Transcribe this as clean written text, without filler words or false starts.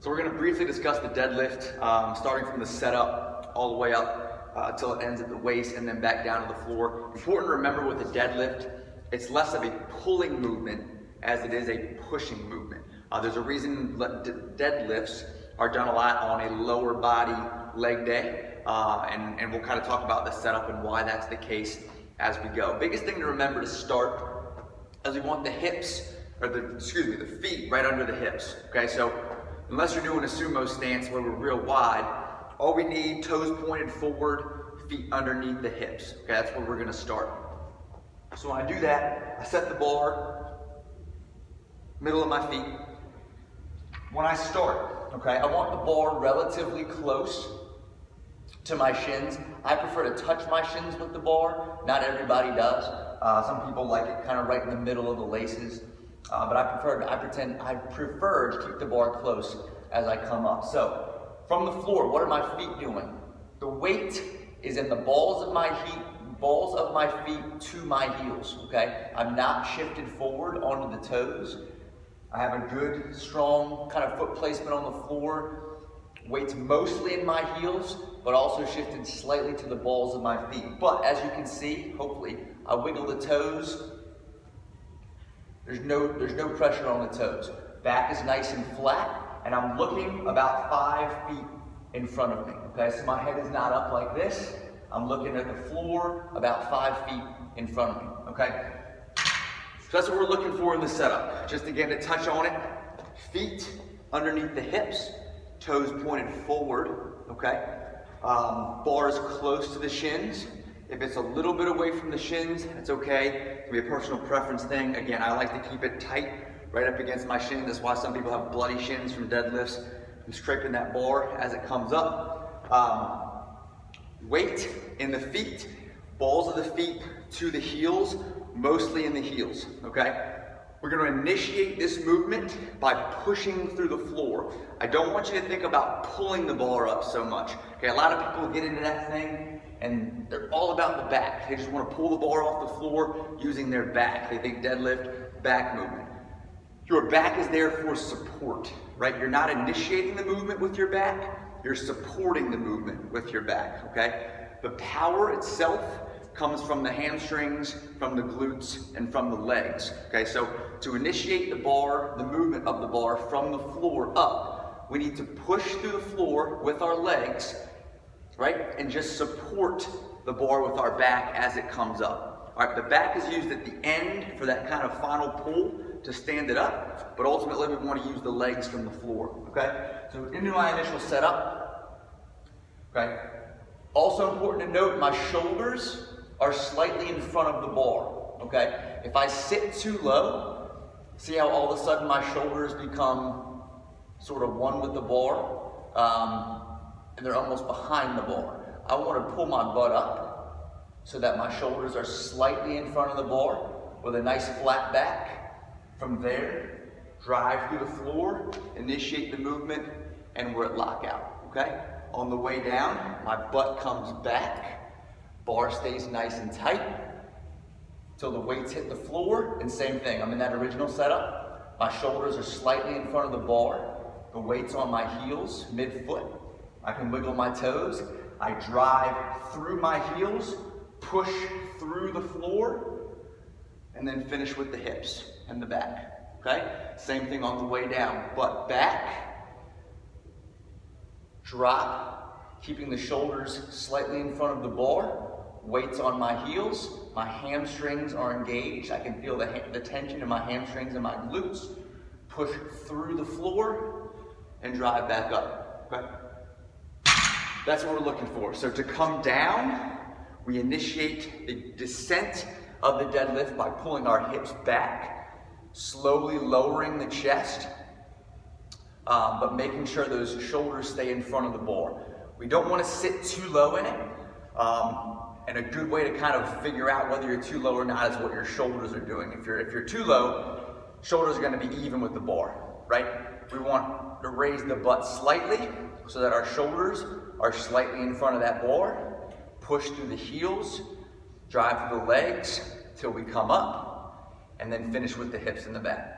So we're going to briefly discuss the deadlift, starting from the setup all the way up until it ends at the waist and then back down to the floor. Important to remember with a deadlift, it's less of a pulling movement as it is a pushing movement. There's a reason deadlifts are done a lot on a lower body leg day, and we'll kind of talk about the setup and why that's the case as we go. Biggest thing to remember to start is we want the hips, or the feet right under the hips. Okay, so unless you're doing a sumo stance where we're real wide, all we need, toes pointed forward, feet underneath the hips. Okay, that's where we're gonna start. So when I do that, I set the bar, middle of my feet. When I start, okay, I want the bar relatively close to my shins. I prefer to touch my shins with the bar. Not everybody does. Some people like it kind of right in the middle of the laces. But I prefer to keep the bar close as I come up. So from the floor, what are my feet doing? The weight is in the balls of my feet to my heels, okay? I'm not shifted forward onto the toes. I have a good, strong kind of foot placement on the floor. Weight's mostly in my heels, but also shifted slightly to the balls of my feet. But as you can see, hopefully, I wiggle the toes. There's no pressure on the toes. Back is nice and flat, and I'm looking about 5 feet in front of me. Okay, so my head is not up like this. I'm looking at the floor about 5 feet in front of me. Okay, so that's what we're looking for in the setup. Just again to touch on it, feet underneath the hips, toes pointed forward. Okay, bars close to the shins. If it's a little bit away from the shins, it's okay. It can be a personal preference thing. Again, I like to keep it tight, right up against my shins. That's why some people have bloody shins from deadlifts. I'm scraping that bar as it comes up. Weight in the feet, balls of the feet to the heels, mostly in the heels, okay? We're gonna initiate this movement by pushing through the floor. I don't want you to think about pulling the bar up so much. Okay, a lot of people get into that thing and they're all about the back. They just want to pull the bar off the floor using their back. They think deadlift, back movement. Your back is there for support, right? You're not initiating the movement with your back, you're supporting the movement with your back, okay? The power itself comes from the hamstrings, from the glutes, and from the legs, okay? So to initiate the bar, the movement of the bar from the floor up, we need to push through the floor with our legs, right? And just support the bar with our back as it comes up. All right, the back is used at the end for that kind of final pull to stand it up, but ultimately we want to use the legs from the floor, okay? So into my initial setup, okay? Also important to note, my shoulders are slightly in front of the bar, okay? If I sit too low, see how all of a sudden my shoulders become sort of one with the bar? And they're almost behind the bar. I want to pull my butt up so that my shoulders are slightly in front of the bar with a nice flat back. From there, drive through the floor, initiate the movement, and we're at lockout, okay? On the way down, my butt comes back, bar stays nice and tight till the weights hit the floor, and same thing, I'm in that original setup. My shoulders are slightly in front of the bar, the weight's on my heels, mid-foot. I can wiggle my toes. I drive through my heels, push through the floor, and then finish with the hips and the back, okay? Same thing on the way down. Butt back, drop, keeping the shoulders slightly in front of the bar, weights on my heels, my hamstrings are engaged. I can feel the tension in my hamstrings and my glutes. Push through the floor and drive back up, okay? That's what we're looking for. So to come down, we initiate the descent of the deadlift by pulling our hips back, slowly lowering the chest, but making sure those shoulders stay in front of the bar. We don't want to sit too low in it. And a good way to kind of figure out whether you're too low or not is what your shoulders are doing. If you're too low, shoulders are going to be even with the bar, right? We want to raise the butt slightly so that our shoulders are slightly in front of that bar. Push through the heels, drive through the legs till we come up, and then finish with the hips in the back.